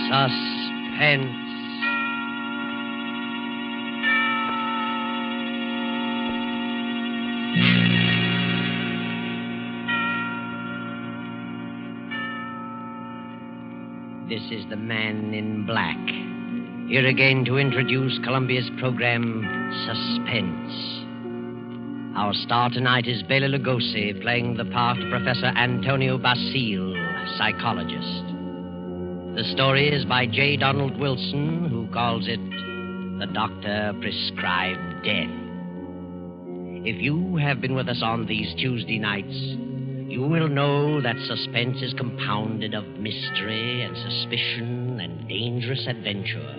Suspense. This is the Man in Black, here again to introduce Columbia's program, Suspense. Our star tonight is Bela Lugosi, playing the part of Professor Antonio Basile, psychologist. The story is by J. Donald Wilson, who calls it The Doctor Prescribed Death. If you have been with us on these Tuesday nights, you will know that suspense is compounded of mystery and suspicion and dangerous adventure.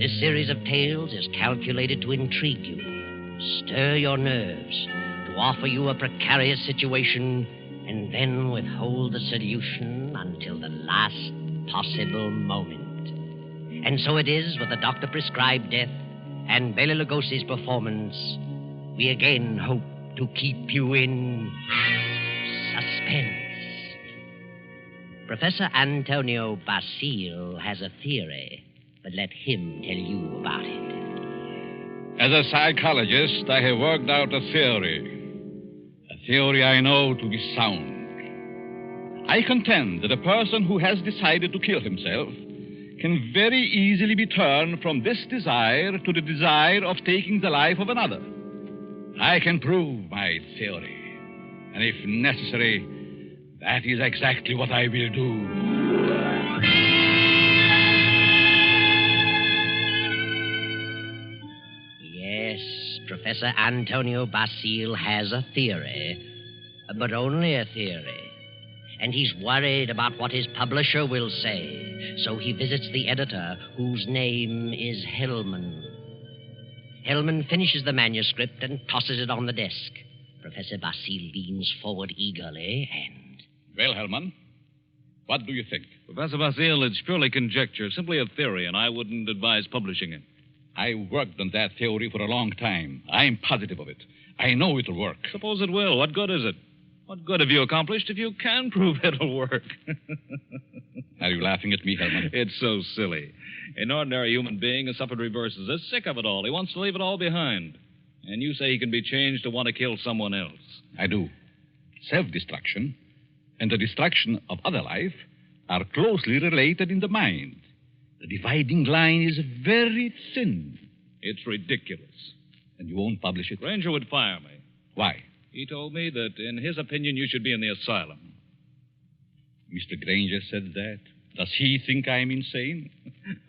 This series of tales is calculated to intrigue you, stir your nerves, to offer you a precarious situation, and then withhold the solution until the last possible moment. And so it is with the Doctor Prescribed Death and Bela Lugosi's performance. We again hope to keep you in suspense. Professor Antonio Basile has a theory, but let him tell you about it. As a psychologist, I have worked out a theory I know to be sound. I contend that a person who has decided to kill himself can very easily be turned from this desire to the desire of taking the life of another. I can prove my theory, and if necessary, that is exactly what I will do. Professor Antonio Basile has a theory, but only a theory. And he's worried about what his publisher will say, so he visits the editor, whose name is Hellman. Hellman finishes the manuscript and tosses it on the desk. Professor Basile leans forward eagerly and... Well, Hellman, what do you think? Professor Basile, it's purely conjecture, simply a theory, and I wouldn't advise publishing it. I worked on that theory for a long time. I'm positive of it. I know it'll work. Suppose it will. What good is it? What good have you accomplished if you can prove it'll work? Are you laughing at me, Hellman? It's so silly. An ordinary human being has suffered reverses, is sick of it all. He wants to leave it all behind. And you say he can be changed to want to kill someone else. I do. Self-destruction and the destruction of other life are closely related in the mind. The dividing line is very thin. It's ridiculous. And you won't publish it? Granger would fire me. Why? He told me that, in his opinion, you should be in the asylum. Mr. Granger said that. Does he think I'm insane?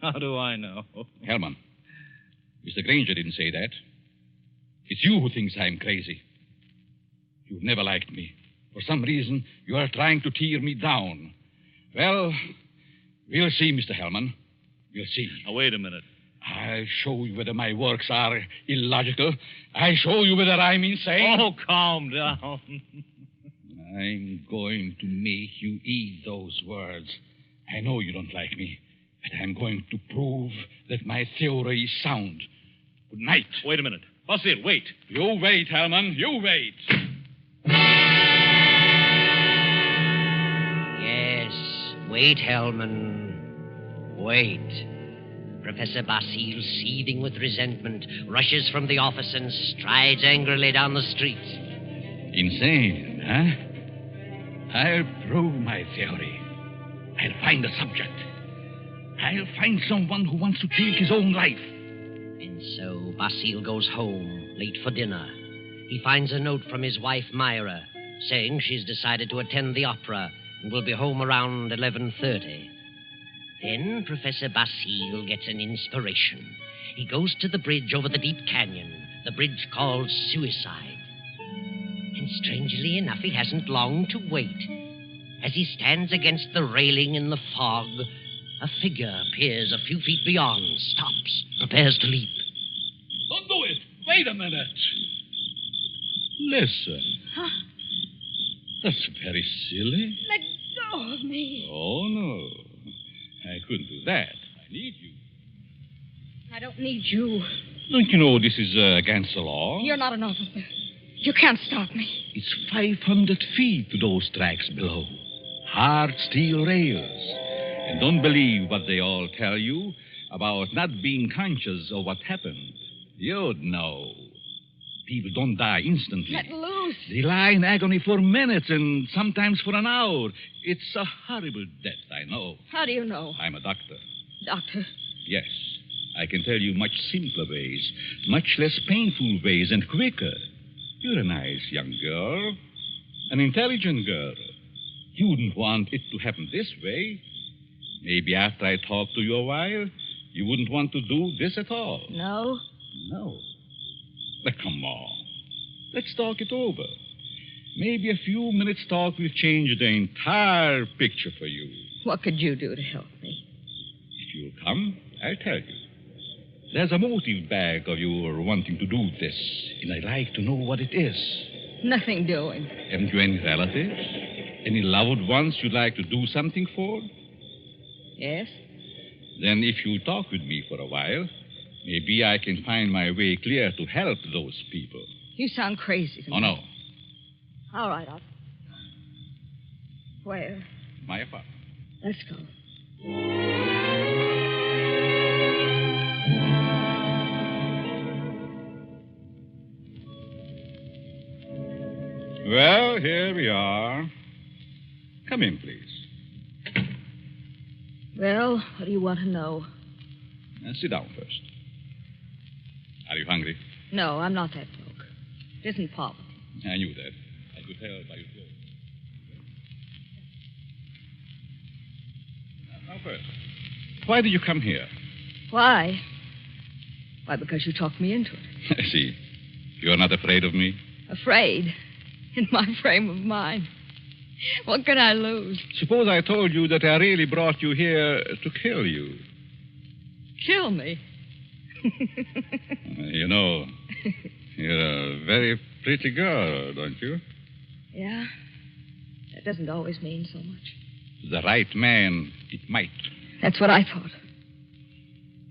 How do I know? Hellman, Mr. Granger didn't say that. It's you who thinks I'm crazy. You've never liked me. For some reason, you are trying to tear me down. Well, we'll see, Mr. Hellman. We'll see. Now, wait a minute. I'll show you whether my works are illogical. I'll show you whether I'm insane. Oh, calm down. I'm going to make you eat those words. I know you don't like me, but I'm going to prove that my theory is sound. Good night. Wait a minute. Basile, wait. You wait, Hellman. You wait. Yes, wait, Hellman. Wait. Professor Basile, seething with resentment, rushes from the office and strides angrily down the street. Insane, huh? I'll prove my theory. I'll find a subject. I'll find someone who wants to take his own life. And so Basile goes home, late for dinner. He finds a note from his wife, Myra, saying she's decided to attend the opera and will be home around 11:30. Then Professor Basile gets an inspiration. He goes to the bridge over the deep canyon, the bridge called Suicide. And strangely enough, he hasn't long to wait. As he stands against the railing in the fog, a figure appears a few feet beyond, stops, prepares to leap. Don't do it. Wait a minute. Listen. Huh? That's very silly. Let go of me. Oh, no. I couldn't do that. I need you. I don't need you. Don't you know this is against the law? You're not an officer. You can't stop me. It's 500 feet to those tracks below. Hard steel rails. And don't believe what they all tell you about not being conscious of what happened. You'd know. People don't die instantly. Let loose. They lie in agony for minutes and sometimes for an hour. It's a horrible death, I know. How do you know? I'm a doctor. Doctor. Yes. I can tell you much simpler ways, much less painful ways, and quicker. You're a nice young girl, an intelligent girl. You wouldn't want it to happen this way. Maybe after I talk to you a while, you wouldn't want to do this at all. No? No. But come on. Let's talk it over. Maybe a few minutes' talk will change the entire picture for you. What could you do to help me? If you'll come, I'll tell you. There's a motive back of your wanting to do this, and I'd like to know what it is. Nothing doing. Haven't you any relatives? Any loved ones you'd like to do something for? Yes? Then if you talk with me for a while, maybe I can find my way clear to help those people. You sound crazy to me. Oh, no. All right, I'll... Where? My apartment. Let's go. Well, here we are. Come in, please. Well, what do you want to know? Sit down first. Are you hungry? No, I'm not that broke. It isn't poverty. I knew that. I could tell by your clothes. Now, first, why did you come here? Why? Why, because you talked me into it. I see. You're not afraid of me? Afraid? In my frame of mind. What can I lose? Suppose I told you that I really brought you here to kill you. Kill me? You know, you're a very pretty girl, don't you? Yeah? That doesn't always mean so much. The right man, it might. That's what I thought.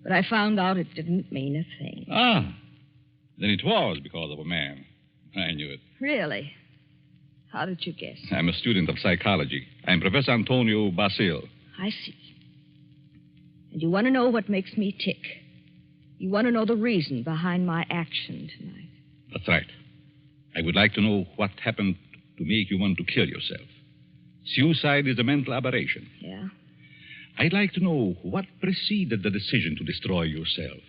But I found out it didn't mean a thing. Ah, then it was because of a man. I knew it. Really? How did you guess? I'm a student of psychology. I'm Professor Antonio Basil. I see. And you want to know what makes me tick. You want to know the reason behind my action tonight. That's right. I would like to know what happened to make you want to kill yourself. Suicide is a mental aberration. Yeah? I'd like to know what preceded the decision to destroy yourself.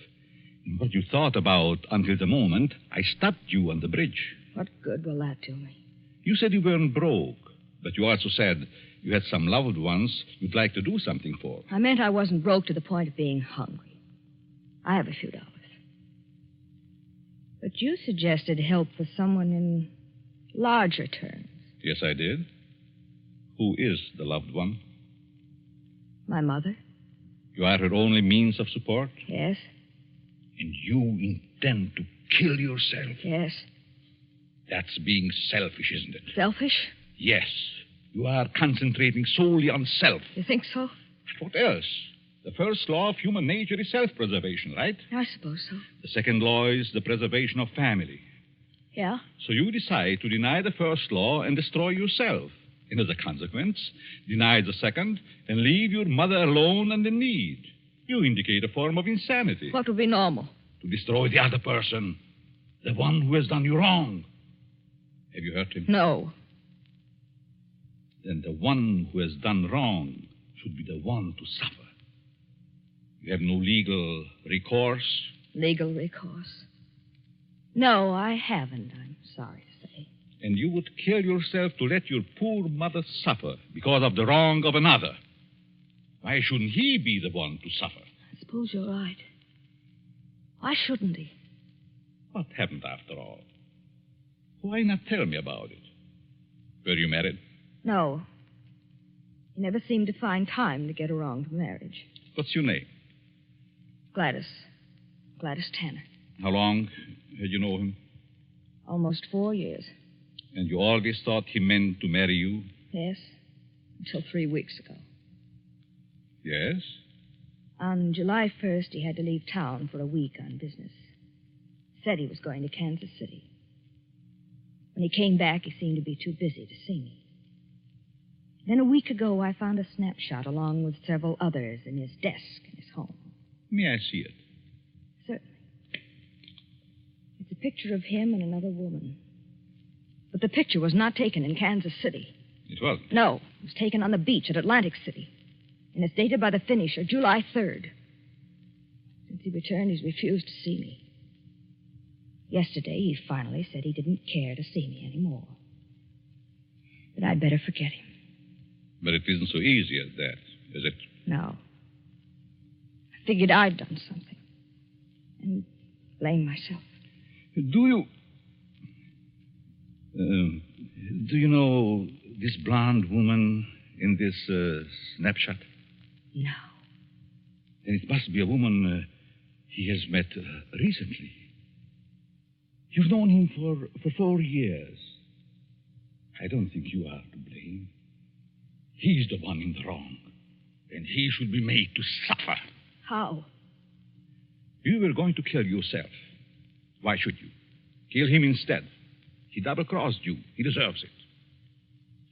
And what you thought about until the moment I stopped you on the bridge. What good will that do me? You said you weren't broke, but you also said you had some loved ones you'd like to do something for. I meant I wasn't broke to the point of being hungry. I have a few dollars. But you suggested help for someone in larger terms. Yes, I did. Who is the loved one? My mother? You are her only means of support? Yes. And you intend to kill yourself? Yes. That's being selfish, isn't it? Selfish? Yes. You are concentrating solely on self. You think so? What else? The first law of human nature is self-preservation, right? I suppose so. The second law is the preservation of family. Yeah? So you decide to deny the first law and destroy yourself. And as a consequence, deny the second and leave your mother alone and in need. You indicate a form of insanity. What would be normal? To destroy the other person. The one who has done you wrong. Have you hurt him? No. Then the one who has done wrong should be the one to suffer. You have no legal recourse? Legal recourse? No, I haven't, I'm sorry to say. And you would kill yourself to let your poor mother suffer because of the wrong of another. Why shouldn't he be the one to suffer? I suppose you're right. Why shouldn't he? What happened after all? Why not tell me about it? Were you married? No. He never seemed to find time to get around to marriage. What's your name? Gladys. Gladys Tanner. How long had you known him? Almost 4 years. And you always thought he meant to marry you? Yes. Until 3 weeks ago. Yes? On July 1st, he had to leave town for a week on business. Said he was going to Kansas City. When he came back, he seemed to be too busy to see me. Then a week ago, I found a snapshot along with several others in his desk in his home. May I see it? Certainly. It's a picture of him and another woman. But the picture was not taken in Kansas City. It wasn't? No, it was taken on the beach at Atlantic City. And it's dated by the finisher, July 3rd. Since he returned, he's refused to see me. Yesterday, he finally said he didn't care to see me anymore. That I'd better forget him. But it isn't so easy as that, is it? No. I figured I'd done something. And blame myself. Do you know this blonde woman in this snapshot? No. Then it must be a woman he has met recently. You've known him for 4 years. I don't think you are to blame. He's the one in the wrong. And he should be made to suffer. How? You were going to kill yourself. Why should you? Kill him instead. He double-crossed you. He deserves it.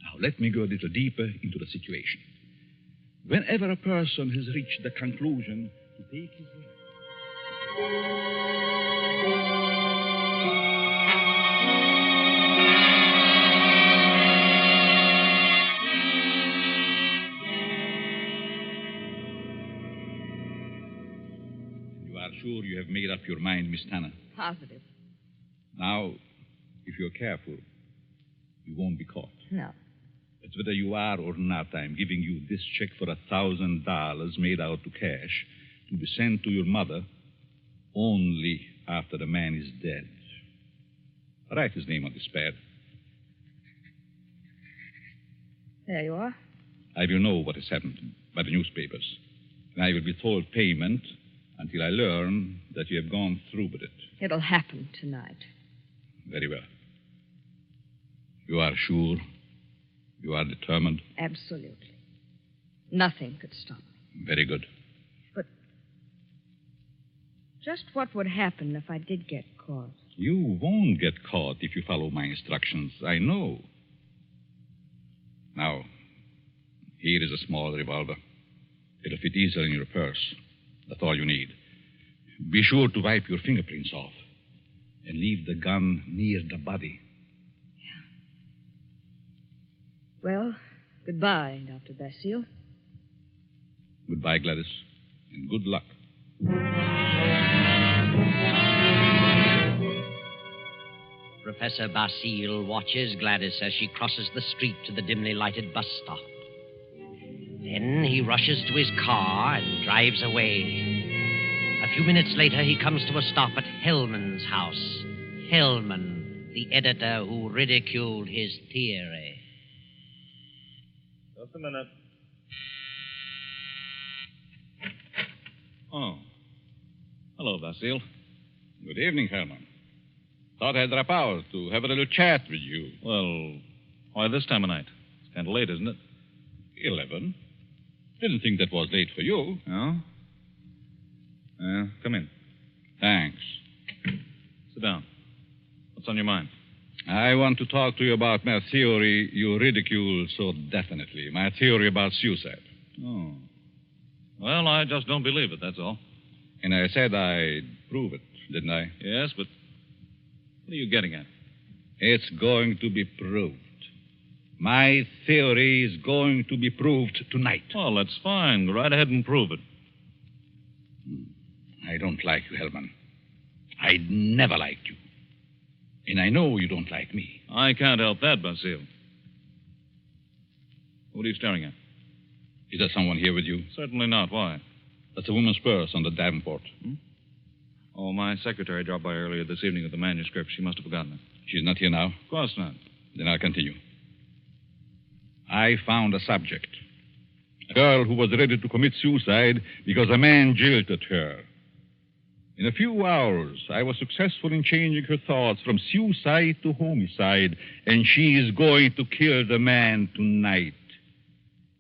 Now, let me go a little deeper into the situation. Whenever a person has reached the conclusion to take his life... Sure you have made up your mind, Miss Tanner? Positive. Now, if you're careful, you won't be caught. No. But whether you are or not, I'm giving you this check for $1,000 made out to cash to be sent to your mother only after the man is dead. Write his name on this pad. There you are. I will know what has happened by the newspapers. And I will withhold payment until I learn that you have gone through with it. It'll happen tonight. Very well. You are sure? You are determined? Absolutely. Nothing could stop me. Very good. But just what would happen if I did get caught? You won't get caught if you follow my instructions. I know. Now, here is a small revolver. It'll fit easily in your purse. That's all you need. Be sure to wipe your fingerprints off and leave the gun near the body. Yeah. Well, goodbye, Dr. Basile. Goodbye, Gladys, and good luck. Professor Basile watches Gladys as she crosses the street to the dimly lighted bus stop. Then he rushes to his car and drives away. A few minutes later, he comes to a stop at Hellman's house. Hellman, the editor who ridiculed his theory. Just a minute. Oh. Hello, Basile. Good evening, Hellman. Thought I'd drop out to have a little chat with you. Well, why this time of night? It's kind of late, isn't it? 11. Didn't think that was late for you. No? Come in. Thanks. Sit down. What's on your mind? I want to talk to you about my theory you ridicule so definitely. My theory about suicide. Oh. Well, I just don't believe it, that's all. And I said I'd prove it, didn't I? Yes, but what are you getting at? It's going to be proved. My theory is going to be proved tonight. Well, that's fine. Go right ahead and prove it. I don't like you, Hellman. I never liked you. And I know you don't like me. I can't help that, Basile. What are you staring at? Is there someone here with you? Certainly not. Why? That's a woman's purse on the Davenport. Oh, my secretary dropped by earlier this evening with the manuscript. She must have forgotten it. She's not here now? Of course not. Then I'll continue. I found a subject. A girl who was ready to commit suicide because a man jilted her. In a few hours, I was successful in changing her thoughts from suicide to homicide, and she is going to kill the man tonight.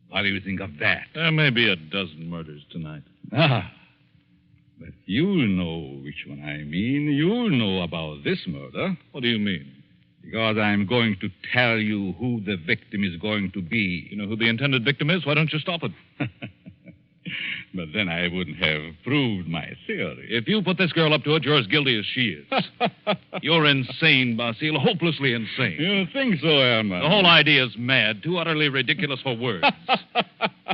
What do you think of that? There may be a dozen murders tonight. Ah, but you'll know which one I mean. You'll know about this murder. What do you mean? Because I'm going to tell you who the victim is going to be. You know who the intended victim is? Why don't you stop it? But then I wouldn't have proved my theory. If you put this girl up to it, you're as guilty as she is. You're insane, Basile, hopelessly insane. You think so, Herman? The whole idea is mad, too utterly ridiculous for words.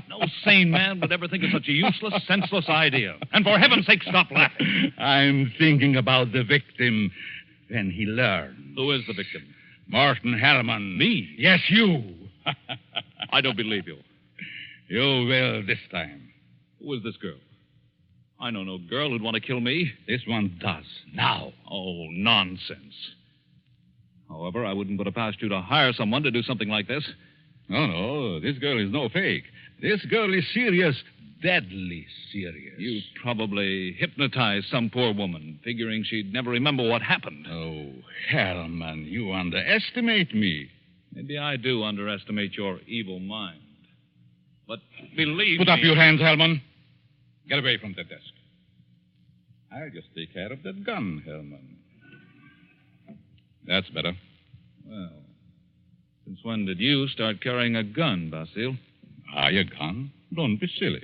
No sane man would ever think of such a useless, senseless idea. And for heaven's sake, stop laughing. I'm thinking about the victim when he learns. Who is the victim? Martin Hellman. Me? Yes, you. I don't believe you. You will this time. Who is this girl? I know no girl who'd want to kill me. This one does. Now. Oh, nonsense. However, I wouldn't put it past you to hire someone to do something like this. No, this girl is no fake. This girl is serious, deadly serious. You probably hypnotized some poor woman, figuring she'd never remember what happened. Oh, Hellman, you underestimate me. Maybe I do underestimate your evil mind. But believe Put me... up your hands, Hellman. Get away from the desk. I'll just take care of that gun, Hellman. That's better. Well, since when did you start carrying a gun, Basile? A gun? Don't be silly.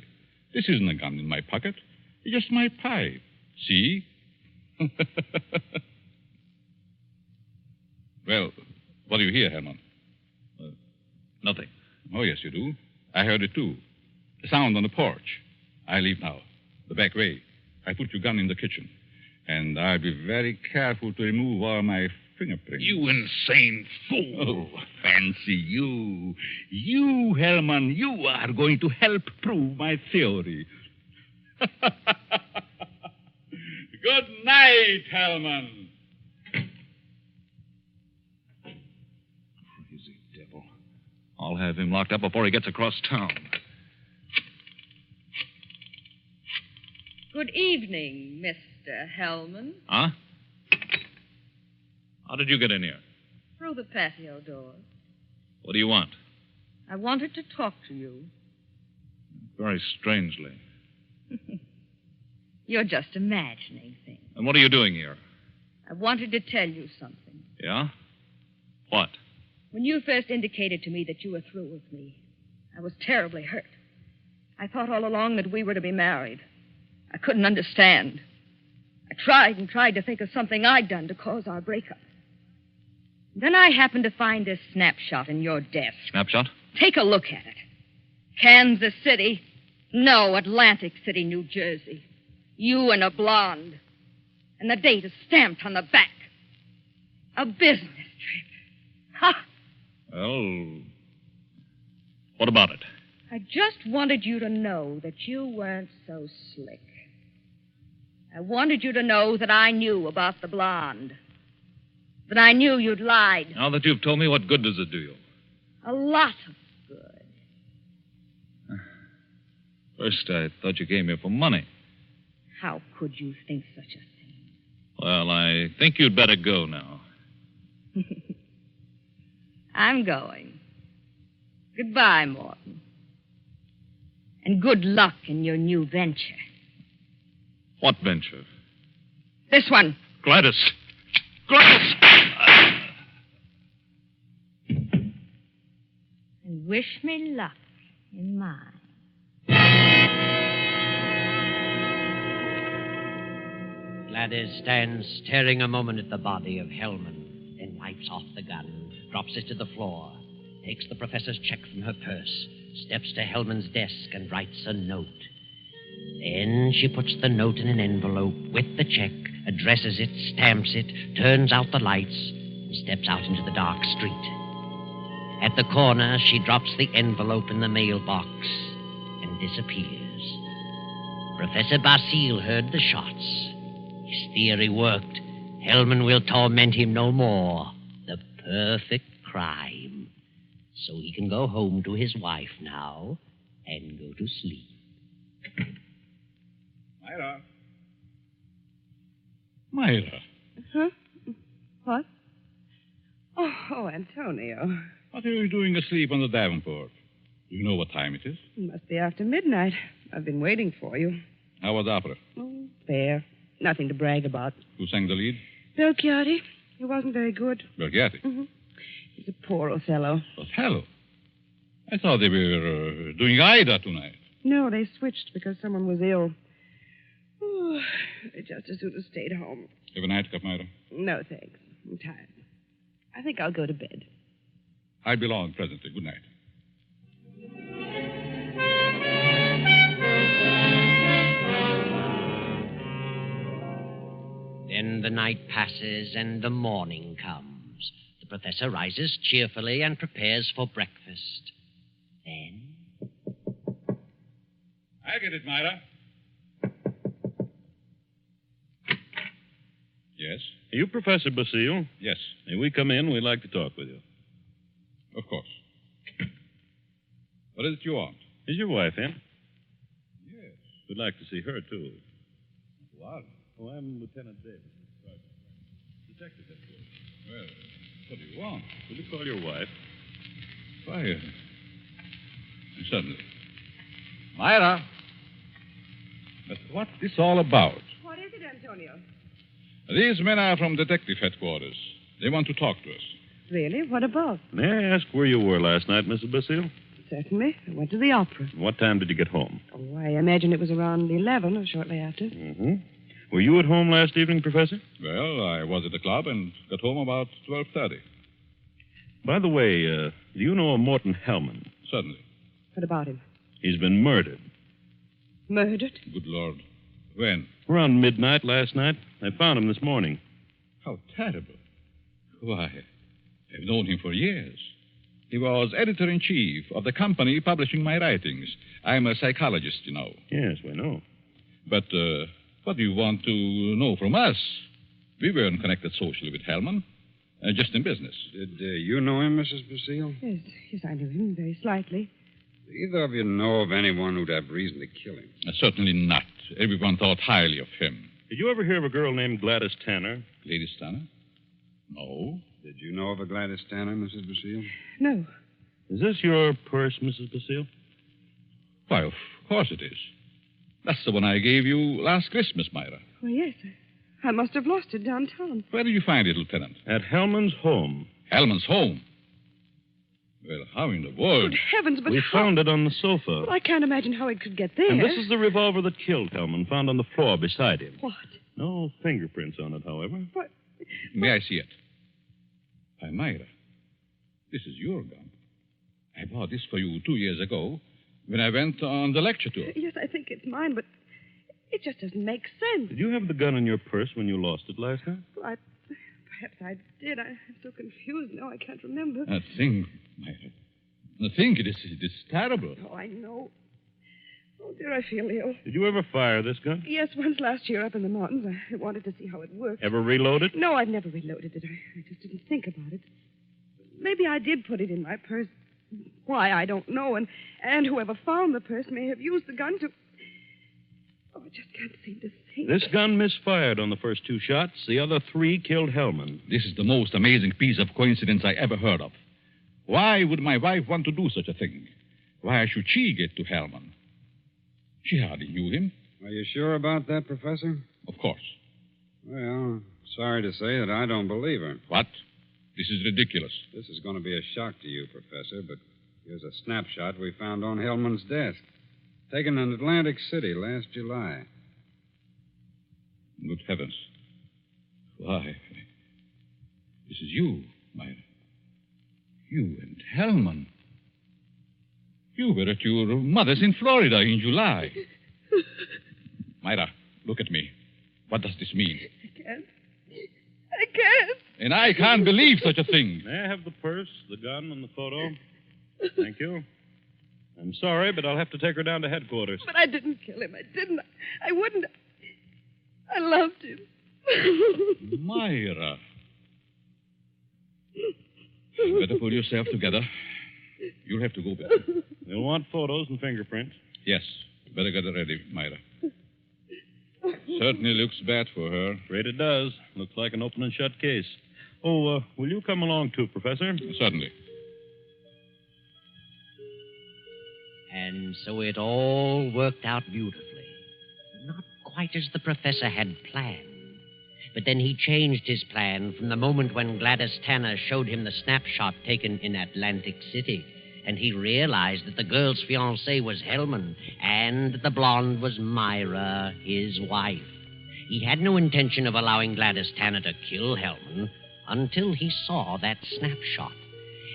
This isn't a gun in my pocket. It's just my pipe. See? Well, what do you hear, Herman? Nothing. Oh, yes, you do. I heard it, too. The sound on the porch. I leave now. The back way. I put your gun in the kitchen. And I'll be very careful to remove all my fingerprints. You insane fool. Oh, fancy you. You, Hellman, you are going to help prove my theory. Good night, Hellman. Crazy devil. I'll have him locked up before he gets across town. Good evening, Mr. Hellman. Huh? How did you get in here? Through the patio door. What do you want? I wanted to talk to you. Very strangely. You're just imagining things. And what are you doing here? I wanted to tell you something. Yeah? What? When you first indicated to me that you were through with me, I was terribly hurt. I thought all along that we were to be married. I couldn't understand. I tried and tried to think of something I'd done to cause our breakup. Then I happened to find this snapshot in your desk. Snapshot? Take a look at it. Kansas City. No, Atlantic City, New Jersey. You and a blonde. And the date is stamped on the back. A business trip. Ha! Well, what about it? I just wanted you to know that you weren't so slick. I wanted you to know that I knew about the blonde. That I knew you'd lied. Now that you've told me, what good does it do you? A lot of good. First, I thought you came here for money. How could you think such a thing? Well, I think you'd better go now. I'm going. Goodbye, Morton. And good luck in your new venture. What venture? This one. Gladys! Gladys! And wish me luck in mine. Gladys stands staring a moment at the body of Hellman, then wipes off the gun, drops it to the floor, takes the professor's check from her purse, steps to Hellman's desk and writes a note. Then she puts the note in an envelope with the check, addresses it, stamps it, turns out the lights, and steps out into the dark street. At the corner, she drops the envelope in the mailbox and disappears. Professor Basile heard the shots. His theory worked. Hellman will torment him no more. The perfect crime. So he can go home to his wife now and go to sleep. Myra. Myra. Huh? What? Oh, Antonio. What are you doing asleep on the Davenport? You know what time it is. It must be after midnight. I've been waiting for you. How was opera? Oh, fair. Nothing to brag about. Who sang the lead? Bill Chiardi. He wasn't very good. Berghetti? Mm-hmm. He's a poor Othello. Othello? I thought they were doing Ida tonight. No, they switched because someone was ill. Oh, I just as soon have stayed home. Have a nightcap, Myra? No, thanks. I'm tired. I think I'll go to bed. I'll be along presently. Good night. Then the night passes and the morning comes. The professor rises cheerfully and prepares for breakfast. Then... I get it, Myra. Yes? Are you Professor Basile? Yes, May we come in? We'd like to talk with you. of course. What is it you want? Is your wife in? Yes. We'd like to see her, too. What? Oh, I'm Lieutenant Davis. Detective headquarters. Well, what do you want? Will you call your wife? Why, certainly. Myra! But what's this all about? What is it, Antonio? These men are from detective headquarters. They want to talk to us. Really? What about? May I ask where you were last night, Mrs. Basile? Certainly. I went to the opera. What time did you get home? Oh, I imagine it was around 11 or shortly after. Mm-hmm. Were you at home last evening, Professor? Well, I was at the club and got home about 12:30. By the way, do you know a Morton Hellman? Certainly. What about him? He's been murdered. Murdered? Good Lord. When? Around midnight last night. I found him this morning. How terrible. Why, I've known him for years. He was editor-in-chief of the company publishing my writings. I'm a psychologist, you know. Yes, we know. But what do you want to know from us? We weren't connected socially with Hellman, just in business. Did you know him, Mrs. Basile? Yes, I knew him very slightly. Do either of you know of anyone who'd have reason to kill him? Certainly not. Everyone thought highly of him. Did you ever hear of a girl named Gladys Tanner? Lady Stanner? No. Did you know of a Gladys Tanner, Mrs. Basile? No. Is this your purse, Mrs. Basile? Why, of course it is. That's the one I gave you last Christmas, Myra. Well, yes. I must have lost it downtown. Where did you find it, Lieutenant? At Hellman's home. Hellman's home. Well, how in the world? Good heavens, but We how... found it on the sofa. Well, I can't imagine how it could get there. And this is the revolver that killed Hellman, found on the floor beside him. What? No fingerprints on it, however. What? May I see it? Why, Myra, this is your gun. I bought this for you 2 years ago when I went on the lecture tour. Yes, I think it's mine, but it just doesn't make sense. Did you have the gun in your purse when you lost it last night? Well, perhaps I did. I'm so confused now I can't remember. That thing, Myra. The thing, it is terrible. Oh, I know. Oh, dear, I feel ill. Did you ever fire this gun? Yes, once last year up in the mountains. I wanted to see how it worked. Ever reload it? No, I've never reloaded it. I just didn't think about it. Maybe I did put it in my purse. Why, I don't know. And whoever found the purse may have used the gun to... Oh, I just can't seem to think. This gun misfired on the first 2 shots. The other 3 killed Hellman. This is the most amazing piece of coincidence I ever heard of. Why would my wife want to do such a thing? Why should she get to Hellman? She hardly knew him. Are you sure about that, Professor? Of course. Well, sorry to say that I don't believe her. What? This is ridiculous. This is going to be a shock to you, Professor, but here's a snapshot we found on Hellman's desk. Taken in Atlantic City last July. Good heavens. Why? This is you, Myra. You and Hellman. You were at your mother's in Florida in July. Myra, look at me. What does this mean? I can't. And I can't believe such a thing. May I have the purse, the gun, and the photo? Thank you. I'm sorry, but I'll have to take her down to headquarters. But I didn't kill him. I didn't. I wouldn't. I loved him. Myra. Better pull yourself together. You'll have to go back. You'll want photos and fingerprints. Yes. Better get it ready, Myra. Certainly looks bad for her. Afraid it does. Looks like an open and shut case. Oh, will you come along, too, Professor? Certainly. And so it all worked out beautifully. Not quite as the professor had planned. But then he changed his plan from the moment when Gladys Tanner showed him the snapshot taken in Atlantic City. And he realized that the girl's fiancé was Hellman, and that the blonde was Myra, his wife. He had no intention of allowing Gladys Tanner to kill Hellman until he saw that snapshot.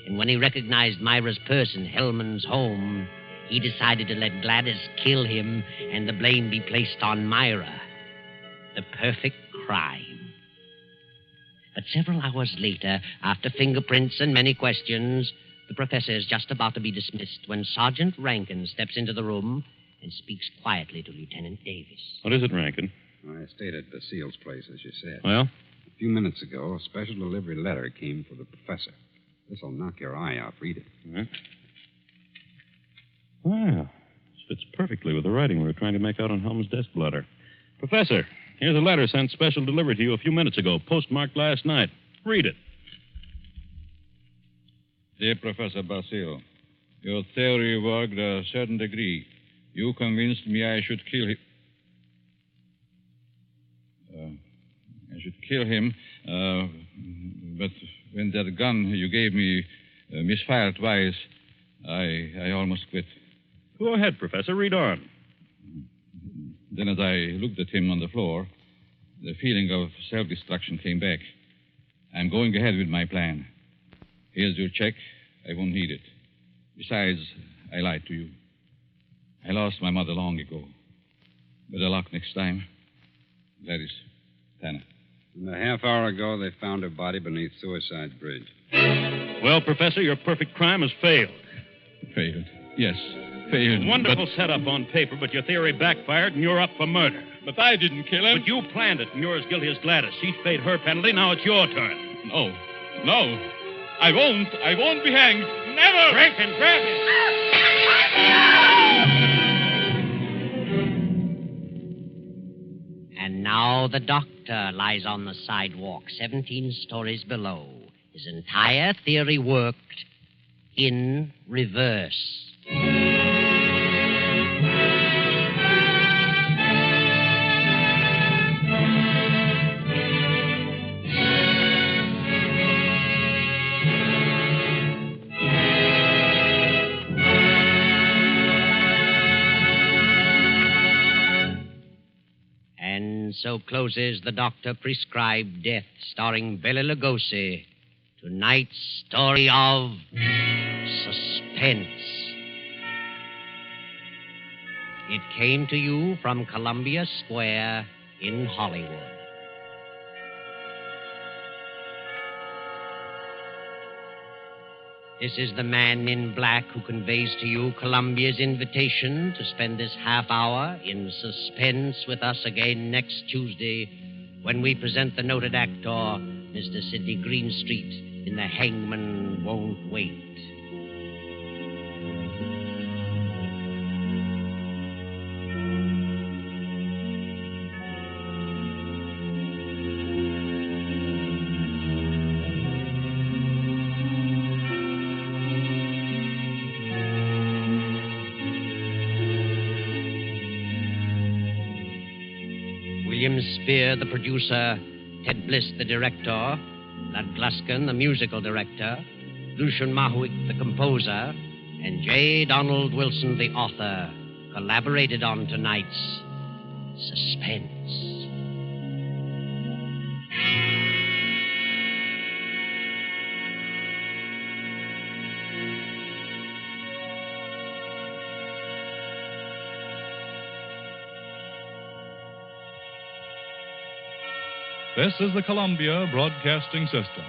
And when he recognized Myra's purse in Hellman's home, he decided to let Gladys kill him and the blame be placed on Myra. The perfect crime. But several hours later, after fingerprints and many questions, the professor is just about to be dismissed when Sergeant Rankin steps into the room and speaks quietly to Lieutenant Davis. What is it, Rankin? I stayed at Basile's place, as you said. Well? A few minutes ago, a special delivery letter came for the professor. This'll knock your eye out. Read it. Huh? Wow. This fits perfectly with the writing we were trying to make out on Helm's desk blotter. Professor, here's a letter sent special delivery to you a few minutes ago, postmarked last night. Read it. Dear Professor Basile, your theory worked a certain degree. You convinced me I should kill him. But when that gun you gave me misfired twice, I almost quit. Go ahead, Professor. Read on. Then as I looked at him on the floor, the feeling of self-destruction came back. I'm going ahead with my plan. Here's your check. I won't need it. Besides, I lied to you. I lost my mother long ago. Better luck next time. Gladys Tanner. And a half hour ago, they found her body beneath Suicide Bridge. Well, Professor, your perfect crime has failed. Failed? Yes, failed. Wonderful setup on paper, but your theory backfired and you're up for murder. But I didn't kill him. But you planned it, and you're as guilty as Gladys. She's paid her penalty. Now it's your turn. No. I won't be hanged. Never! Rankin, grab him! And now the doctor lies on the sidewalk 17 stories below. His entire theory worked in reverse. And so closes the doctor-prescribed death, starring Bela Lugosi. Tonight's story of Suspense. It came to you from Columbia Square in Hollywood. This is the man in black who conveys to you Columbia's invitation to spend this half hour in suspense with us again next Tuesday when we present the noted actor, Mr. Sidney Greenstreet, in The Hangman Won't Wait. William Spear, the producer, Ted Bliss, the director, Lud Gluskin, the musical director, Lucian Mahuik, the composer, and J. Donald Wilson, the author, collaborated on tonight's Suspense. This is the Columbia Broadcasting System.